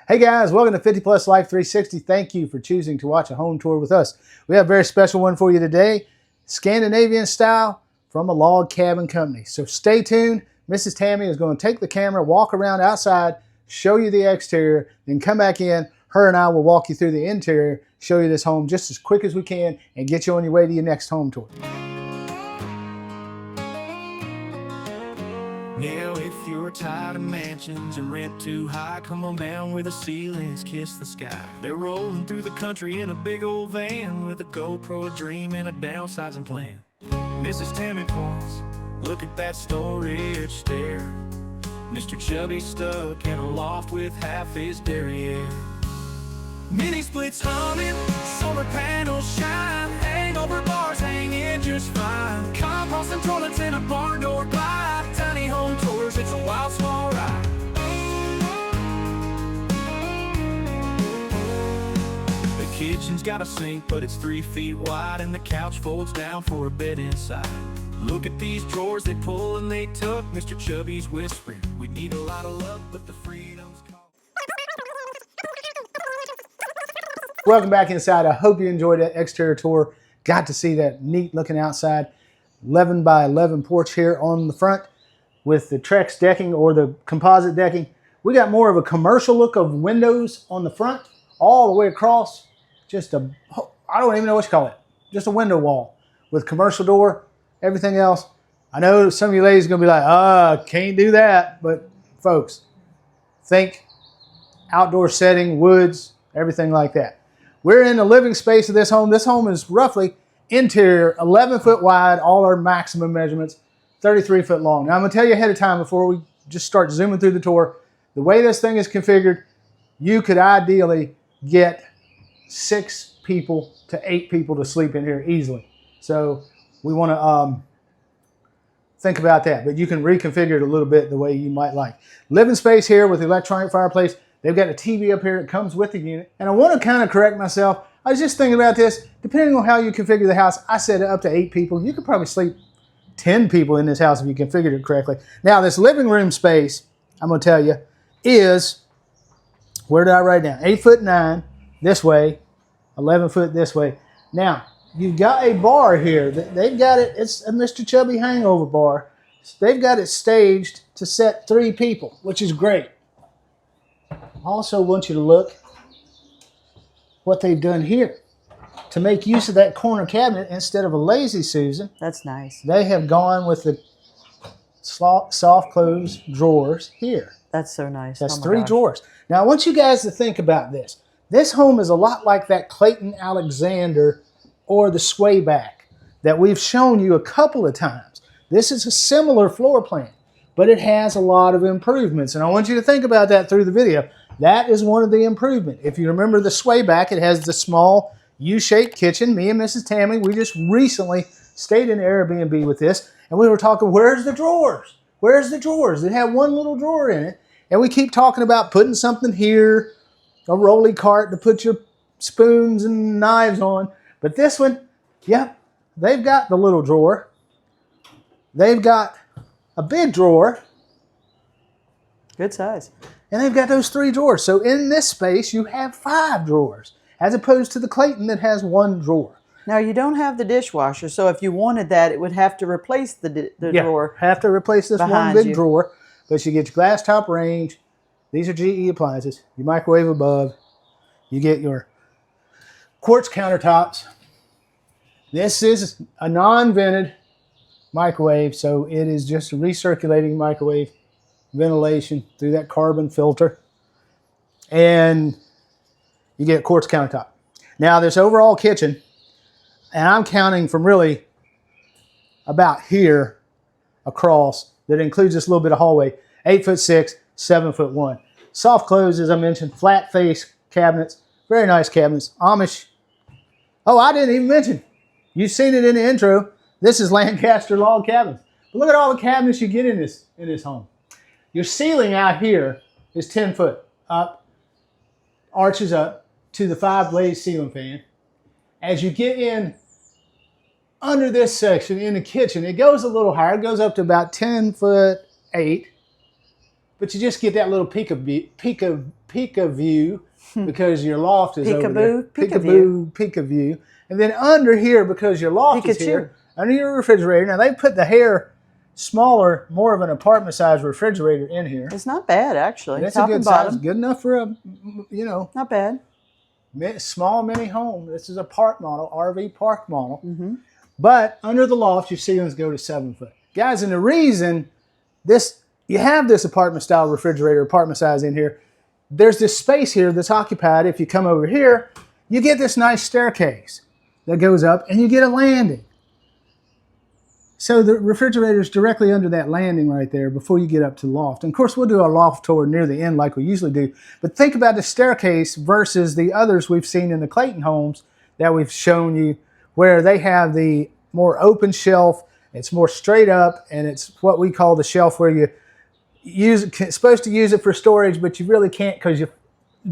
Hey guys, welcome to 50 Plus Life 360. Thank you for choosing to watch a home tour with us. We have a very special one for you today, Scandinavian style from a log cabin company. So stay tuned. Mrs. Tammy is going to take the camera, walk around outside, show you the exterior, then come back in. Her and I will walk you through the interior, show you this home just as quick as we can, and get you on your way to your next home tour. Now if you're tired of mansions and rent too high, come on down where the ceilings kiss the sky. They're rolling through the country in a big old van with a GoPro, a dream, and a downsizing plan. Mrs. Tammy points, look at that storage stair. Mr. Chubby stuck in a loft with half his derriere. Mini splits humming, solar panels shine, hangover bars hanging just fine. Compost and toilets in a barn door glide. Tiny home tours, it's a wild small ride. The kitchen's got a sink, but it's 3 feet wide, and the couch folds down for a bed inside. Look at these drawers, they pull and they tuck. Mr. Chubby's whispering, we need a lot of luck, but the freedom's called. Welcome back inside. I hope you enjoyed that exterior tour. Got to see that neat looking outside 11 by 11 porch here on the front with the Trex decking or the composite decking. We got more of a commercial look of windows on the front all the way across. Just a, I don't even know what you call it. Just a window wall with commercial door, everything else. I know some of you ladies are going to be like, can't do that. But folks, think outdoor setting, woods, everything like that. We're in the living space of this home. This home is roughly interior, 11 foot wide, all our maximum measurements, 33 foot long. Now I'm gonna tell you ahead of time before we just start zooming through the tour, the way this thing is configured, you could ideally get 6 people to 8 people to sleep in here easily. So we wanna think about that, but you can reconfigure it a little bit the way you might like. Living space here with electronic fireplace. They've got a TV up here that comes with the unit. And I want to kind of correct myself. I was just thinking about this. Depending on how you configure the house, I said up to 8 people. You could probably sleep 10 people in this house if you configured it correctly. Now, this living room space, I'm going to tell you, is, where did I write down? 8'9" this way, 11 foot this way. Now, you've got a bar here. They've got it. It's a Mr. Chubby hangover bar. They've got it staged to set 3 people, which is great. I also want you to look what they've done here. To make use of that corner cabinet instead of a lazy Susan. That's nice. They have gone with the soft close drawers here. That's so nice. That's 3 drawers. Now I want you guys to think about this. This home is a lot like that Clayton Alexander or the Swayback that we've shown you a couple of times. This is a similar floor plan, but it has a lot of improvements. And I want you to think about that through the video. That is one of the improvements. If you remember the Swayback, it has the small U-shaped kitchen. Me and Mrs. Tammy, we just recently stayed in Airbnb with this, and we were talking, where's the drawers? Where's the drawers? It had one little drawer in it, and we keep talking about putting something here, a rolly cart to put your spoons and knives on. But this one, yep, they've got the little drawer. They've got a big drawer. Good size. And they've got those 3 drawers. So in this space, you have 5 drawers, as opposed to the Clayton that has 1 drawer. Now, you don't have the dishwasher, so if you wanted that, it would have to replace the drawer. Have to replace this one big drawer. But you get your glass top range. These are GE appliances. Your microwave above. You get your quartz countertops. This is a non-vented microwave, so it is just a recirculating microwave. Ventilation through that carbon filter, and you get a quartz countertop. Now this overall kitchen, and I'm counting from really about here across, that includes this little bit of hallway, 8'6", 7'1". Soft close, as I mentioned, flat face cabinets, very nice cabinets. AMISH. Oh, I didn't even mention, you've seen it in the intro, this is Lancaster Log Cabins. But look at all the cabinets you get in this home. Your ceiling out here is 10 foot up, arches up to the 5-blaze ceiling fan. As you get in under this section in the kitchen, it goes a little higher. It goes up to about 10'8". but you just get that little peek of view because your loft is over there. Peek of view. And then under here, because your loft is here, under your refrigerator. Now they put the hair smaller, more of an apartment size refrigerator in here. It's not bad actually. That's Top a good and bottom. size, good enough for a, not bad. Small mini home. This is a park model, RV park model. But under the loft, your ceilings go to 7 foot. Guys, and the reason you have this apartment style refrigerator, apartment size in here, there's this space here that's occupied. If you come over here, you get this nice staircase that goes up and you get a landing. So the refrigerator is directly under that landing right there before you get up to the loft. And of course, we'll do our loft tour near the end like we usually do. But think about the staircase versus the others we've seen in the Clayton homes that we've shown you, where they have the more open shelf. It's more straight up, and it's what we call the shelf, where you're supposed to use it for storage, but you really can't because your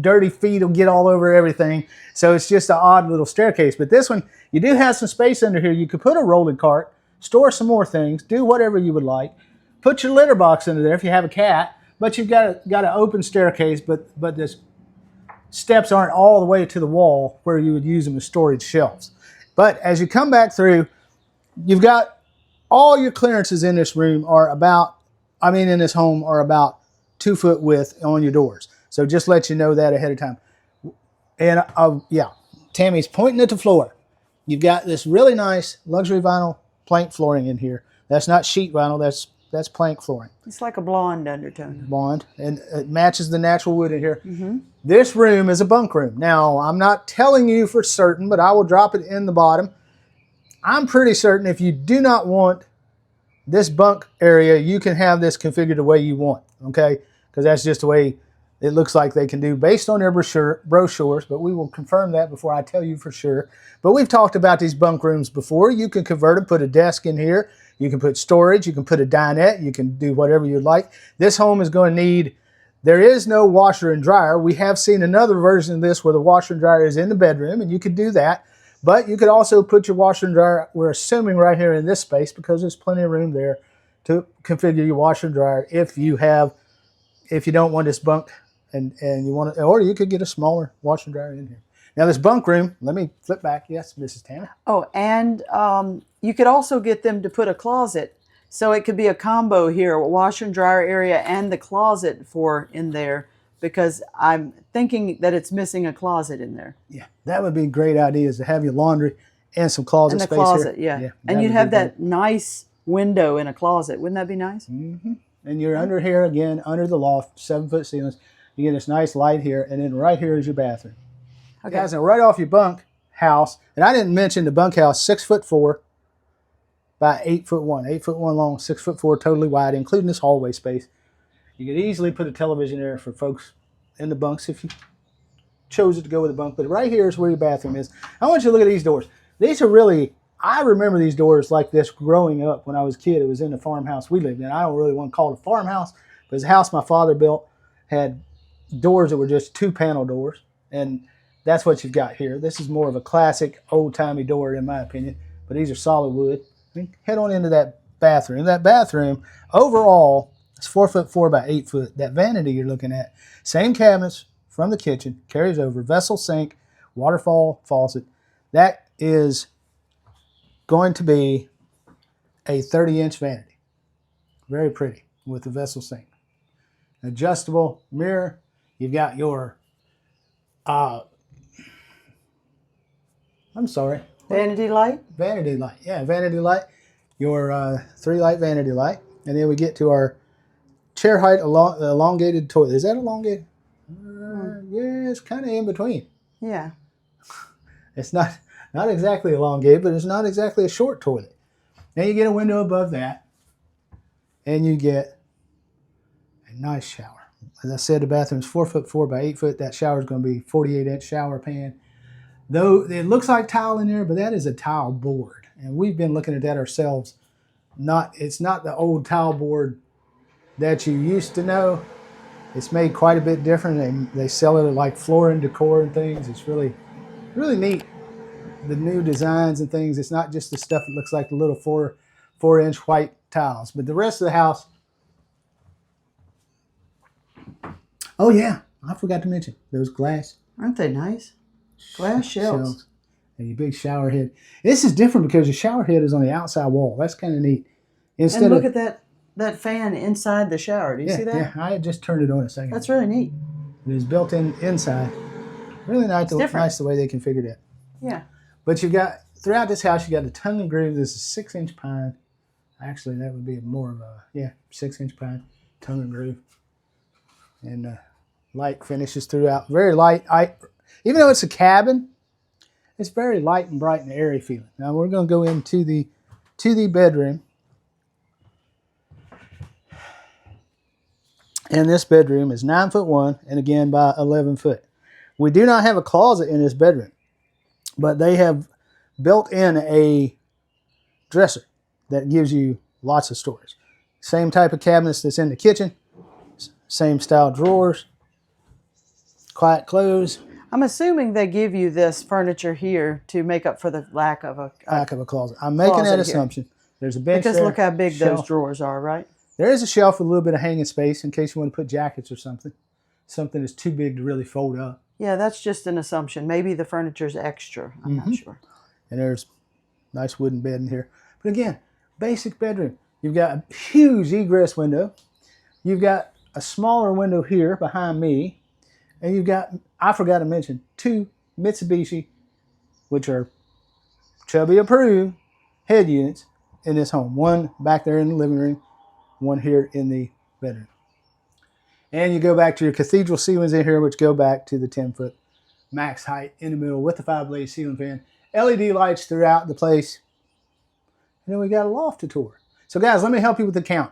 dirty feet will get all over everything. So it's just an odd little staircase. But this one, you do have some space under here. You could put a rolling cart, store some more things, do whatever you would like. Put your litter box under there if you have a cat, but you've got an open staircase, but the steps aren't all the way to the wall where you would use them as storage shelves. But as you come back through, you've got all your clearances in this room in this home are about 2 foot width on your doors. So just let you know that ahead of time. And yeah, Tammy's pointing at the floor. You've got this really nice luxury vinyl plank flooring in here. That's not sheet vinyl, that's plank flooring. It's like a blonde undertone. Blonde, and it matches the natural wood in here. This room is a bunk room. Now, I'm not telling you for certain, but I will drop it in the bottom. I'm pretty certain if you do not want this bunk area, you can have this configured the way you want, okay? Because that's just the way it looks like they can do based on their brochures, but we will confirm that before I tell you for sure. But we've talked about these bunk rooms before. You can convert them, put a desk in here. You can put storage. You can put a dinette. You can do whatever you'd like. This home is going to need, there is no washer and dryer. We have seen another version of this where the washer and dryer is in the bedroom, and you could do that. But you could also put your washer and dryer, we're assuming right here in this space, because there's plenty of room there to configure your washer and dryer if you don't want this bunk and you want to, or you could get a smaller washer and dryer in here. Now this bunk room, let me flip back. Yes, Mrs. Tanner. Oh, and you could also get them to put a closet. So it could be a combo here, a washer and dryer area and the closet in there, because I'm thinking that it's missing a closet in there. Yeah, that would be a great idea, is to have your laundry and some closet space closet, here. Yeah. And you'd have that nice window in a closet. Wouldn't that be nice? And you're under here again, under the loft, 7 foot ceilings. You get this nice light here, and then right here is your bathroom. Okay. Guys, now right off your bunk house, and I didn't mention the bunk house, 6'4" by 8'1", 8'1" long, 6'4", totally wide, including this hallway space. You could easily put a television there for folks in the bunks if you chose it to go with a bunk. But right here is where your bathroom is. I want you to look at these doors. These are really, I remember these doors like this growing up when I was a kid. It was in the farmhouse we lived in. I don't really want to call it a farmhouse, but it's a house my father built, had doors that were just 2-panel doors. And that's what you've got here. This is more of a classic old-timey door in my opinion, but these are solid wood. Head on into that bathroom. That bathroom, overall, it's 4'4" by 8 foot. That vanity you're looking at, same cabinets from the kitchen, carries over, vessel sink, waterfall faucet. That is going to be a 30-inch vanity. Very pretty with the vessel sink. Adjustable mirror. You've got your, Vanity light? Vanity light, yeah, vanity light. Your 3-light vanity light. And then we get to our chair height elongated toilet. Is that elongated? Yeah, it's kind of in between. Yeah. It's not exactly elongated, but it's not exactly a short toilet. Now you get a window above that, and you get a nice shower. As I said, the bathroom is 4'4" by 8 foot. That shower is going to be 48-inch shower pan. Though it looks like tile in there, but that is a tile board. And we've been looking at that ourselves. It's not the old tile board that you used to know. It's made quite a bit different. They sell it like floor and decor and things. It's really, really neat. The new designs and things. It's not just the stuff that looks like the little 4-inch white tiles. But the rest of the house, Oh yeah, I forgot to mention those glass Aren't they nice? Glass shelves. and your big shower head. This is different because your shower head is on the outside wall. That's kind of neat. Instead And look of at that fan inside the shower. Do you see that? yeah, I had just turned it on a second. That's really neat. It is built in inside. Really nice. Nice the way they configured it. Yeah. But you've got throughout this house, you got a tongue and groove. This is 6-inch pine. Actually, that would be more of a 6-inch pine tongue and groove, and light finishes throughout. Very light. Even though it's a cabin, it's very light and bright and airy feeling. Now we're going to go into the bedroom, and this bedroom is 9'1" and again by 11 foot. We do not have a closet in this bedroom, but they have built in a dresser that gives you lots of storage. Same type of cabinets that's in the kitchen, same style drawers, quiet clothes. I'm assuming they give you this furniture here to make up for the lack of a closet. I'm making that here. assumption. There's a bench because there, look how big shelf. those drawers are, right? There is a shelf with a little bit of hanging space in case you want to put jackets or something. Something that's too big to really fold up. Yeah, that's just an assumption. Maybe the furniture's extra. I'm not sure. And there's a nice wooden bed in here. But again, basic bedroom. You've got a huge egress window. You've got a smaller window here behind me. And you've got, I forgot to mention, 2 Mitsubishi, which are Chubby approved head units in this home. One back there in the living room, one here in the bedroom. And you go back to your cathedral ceilings in here, which go back to the 10-foot max height in the middle with the 5-blade ceiling fan. LED lights throughout the place. And then we got a loft to tour. So guys, let me help you with the count.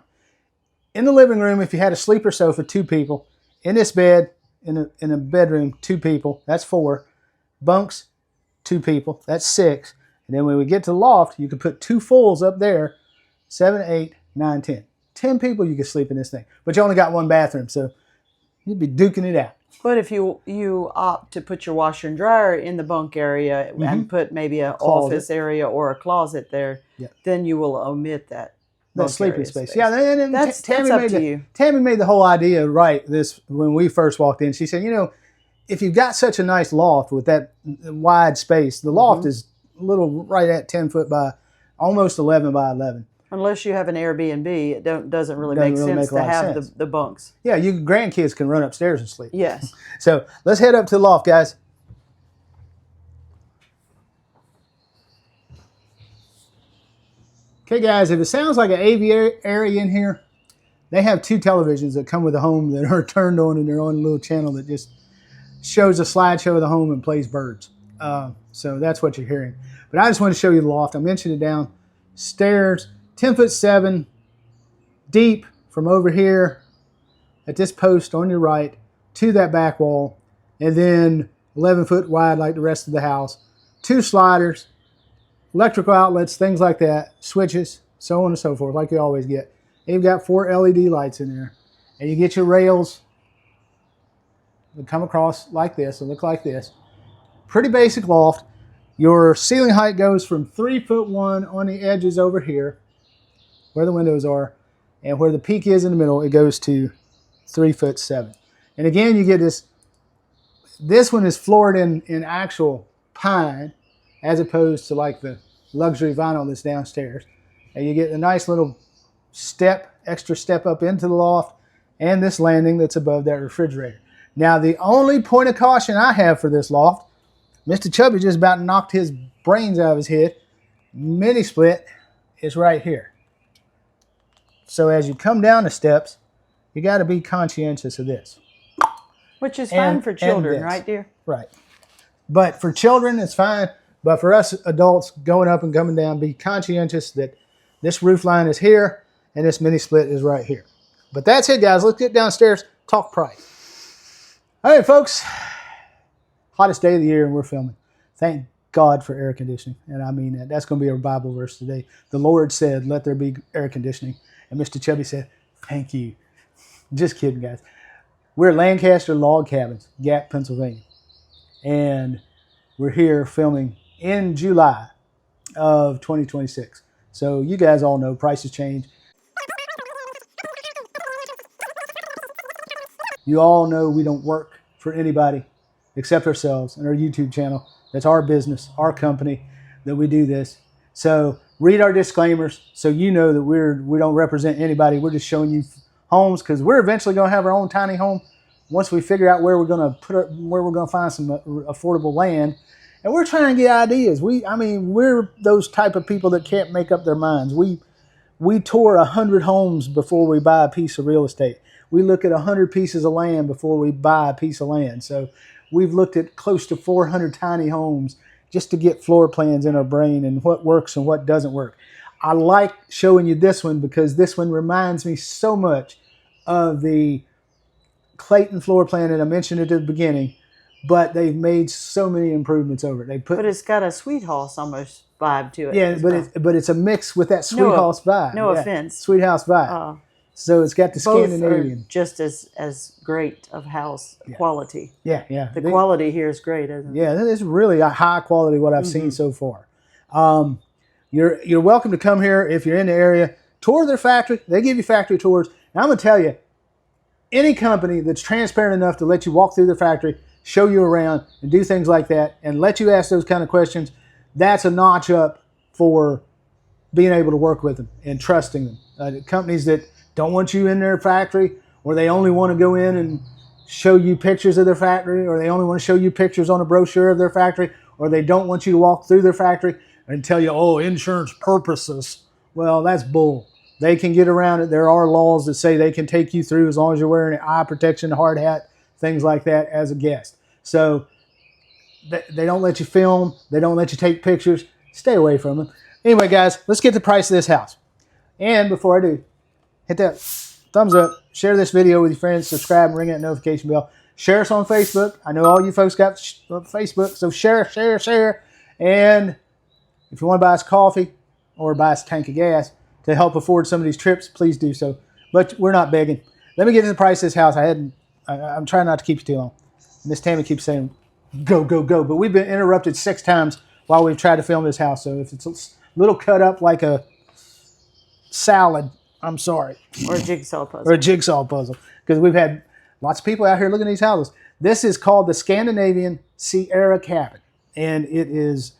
In the living room, if you had a sleeper sofa, 2 people. In this bed, in a bedroom, 2 people. That's 4. Bunks, 2 people. That's 6. And then when we get to the loft, you can put 2 fulls up there. 7, 8, 9, 10. 10 people you can sleep in this thing. But you only got 1 bathroom, so you'd be duking it out. But if you opt to put your washer and dryer in the bunk area and put maybe an office area or a closet there, then you will omit that sleeping space. Yeah, and that's up to you. Tammy made the whole idea right when we first walked in. She said, if you've got such a nice loft with that wide space, the loft is a little right at 10 foot by almost 11 by 11. Unless you have an Airbnb, it doesn't really make sense to have the bunks. Yeah, you grandkids can run upstairs and sleep. Yes. So let's head up to the loft, guys. Okay, guys, if it sounds like an aviary area in here, they have 2 televisions that come with the home that are turned on, and they're on a little channel that just shows a slideshow of the home and plays birds. So that's what you're hearing. But I just want to show you the loft. I mentioned it downstairs. 10'7" deep from over here at this post on your right to that back wall, and then 11 foot wide like the rest of the house. 2 sliders, electrical outlets, things like that, switches, so on and so forth, like you always get. And you've got 4 LED lights in there, and you get your rails that come across like this and look like this. Pretty basic loft. Your ceiling height goes from 3'1" on the edges over here, where the windows are, and where the peak is in the middle, it goes to 3'7". And again, you get this one is floored in actual pine, as opposed to like the luxury vinyl that's downstairs. And you get a nice little extra step up into the loft, and this landing that's above that refrigerator. Now, the only point of caution I have for this loft, Mr. Chubby just about knocked his brains out of his head. Mini split is right here. So as you come down the steps, you got to be conscientious of this. Which is fine for children, right, dear? Right. But for children, it's fine. But for us adults going up and coming down, be conscientious that this roof line is here and this mini split is right here. But that's it, guys. Let's get downstairs, talk price. All right, folks. Hottest day of the year, and we're filming. Thank God for air conditioning. And I mean that. That's going to be our Bible verse today. The Lord said, let there be air conditioning. And Mr. Chubby said, thank you. Just kidding, guys. We're at Lancaster Log Cabins, Gap, Pennsylvania. And we're here filming in July of 2026. So you guys all know prices change. You all know we don't work for anybody except ourselves and our YouTube channel. That's our business, our company, that we do this. So read our disclaimers so you know that we don't represent anybody. We're just showing you homes because we're eventually going to have our own tiny home once we figure out where we're going to find some affordable land. And we're trying to get ideas. We're those type of people that can't make up their minds. We tour 100 homes before we buy a piece of real estate. We look at 100 pieces of land before we buy a piece of land. So we've looked at close to 400 tiny homes just to get floor plans in our brain and what works and what doesn't work. I like showing you this one because this one reminds me so much of the Clayton floor plan that I mentioned at the beginning, but they've made so many improvements over it. But it's got a sweet house almost vibe to it. Yeah, but it's a mix with that sweet house vibe. No offense. Sweet house vibe. So it's got the Scandinavian. Both are just as great of house quality. Yeah. The quality here is great, isn't it? Yeah, it's really a high quality what I've seen so far. You're welcome to come here if you're in the area. Tour their factory. They give you factory tours. And I'm going to tell you, any company that's transparent enough to let you walk through their factory, show you around, and do things like that, and let you ask those kind of questions, that's a notch up for being able to work with them and trusting them. Companies that don't want you in their factory, or they only want to go in and show you pictures of their factory, or they only want to show you pictures on a brochure of their factory, or they don't want you to walk through their factory and tell you, oh, insurance purposes. Well, that's bull. They can get around it. There are laws that say they can take you through as long as you're wearing an eye protection, hard hat, things like that as a guest. So they don't let you film. They don't let you take pictures. Stay away from them. Anyway, guys, let's get the price of this house. And before I do, hit that thumbs up, share this video with your friends, subscribe, and ring that notification bell. Share us on Facebook. I know all you folks got Facebook, so share. And if you want to buy us coffee or buy us a tank of gas to help afford some of these trips, please do so. But we're not begging. Let me get to the price of this house. I'm trying not to keep you too long. Miss Tammy keeps saying, go, go, go. But we've been interrupted 6 times while we've tried to film this house. So if it's a little cut up like a salad, I'm sorry. Or a jigsaw puzzle. Or a jigsaw puzzle. Because we've had lots of people out here looking at these houses. This is called the Scandinavian Sierra cabin. And it is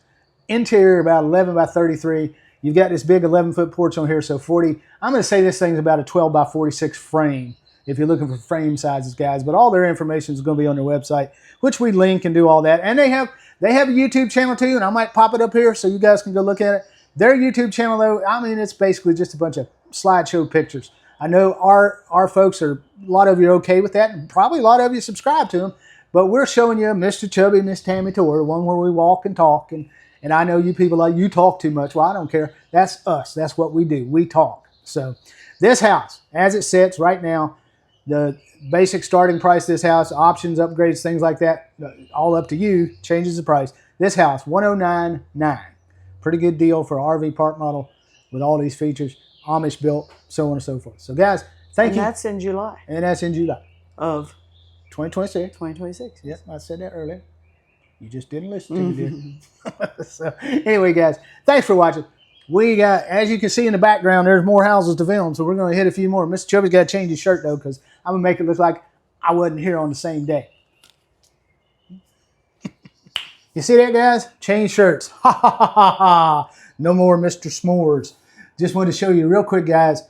interior about 11 by 33. You've got this big 11-foot porch on here, so 40. I'm going to say this thing's about a 12 by 46 frame if you're looking for frame sizes, guys. But all their information is going to be on their website, which we link and do all that. And they have a YouTube channel too, and I might pop it up here so you guys can go look at it. Their YouTube channel, though, it's basically just a bunch of slideshow pictures. I know our folks a lot of you are okay with that, and probably a lot of you subscribe to them. But we're showing you Mr. Chubby, Miss Tammy tour, the one where we walk and talk. And I know you people like, you talk too much. Well, I don't care. That's us. That's what we do. We talk. So this house, as it sits right now, the basic starting price of this house, options, upgrades, things like that, all up to you, changes the price. This house, $109,900. Pretty good deal for an RV park model with all these features, Amish built, so on and so forth. So guys, thank you. And that's in July. And that's in July. Of 2026. 2026. Yep, I said that earlier. You just didn't listen to me, did you? So anyway, guys, thanks for watching. We got, as you can see in the background, there's more houses to film, so we're going to hit a few more. Mr. Chubby's got to change his shirt, though, because I'm going to make it look like I wasn't here on the same day. You see that, guys? Change shirts. Ha, ha, ha, ha, ha. No more Mr. S'mores. Just wanted to show you real quick, guys.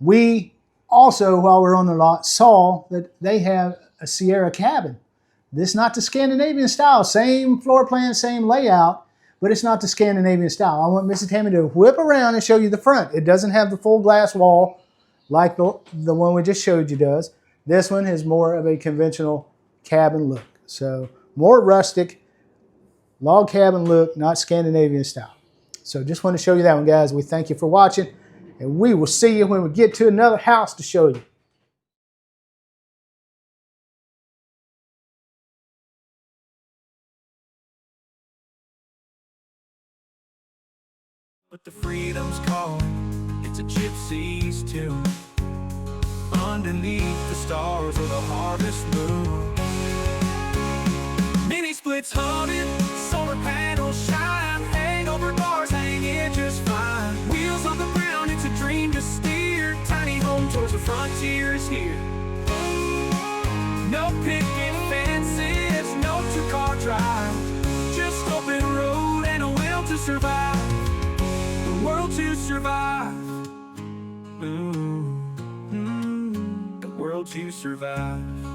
We also, while we're on the lot, saw that they have a Sierra cabin. This is not the Scandinavian style. Same floor plan, same layout, but it's not the Scandinavian style. I want Mrs. Tammy to whip around and show you the front. It doesn't have the full glass wall like the one we just showed you does. This one has more of a conventional cabin look. So more rustic, log cabin look, not Scandinavian style. So just want to show you that one, guys. We thank you for watching, and we will see you when we get to another house to show you. But the freedom's calling, it's a gypsy's tune. Underneath the stars of the harvest moon. Mini splits haunted, solar panels shine. Hangover bars hang in just fine. Wheels on the ground, it's a dream to steer. Tiny home towards the frontier is here. to survive, the world to survive. Ooh, the world to survive.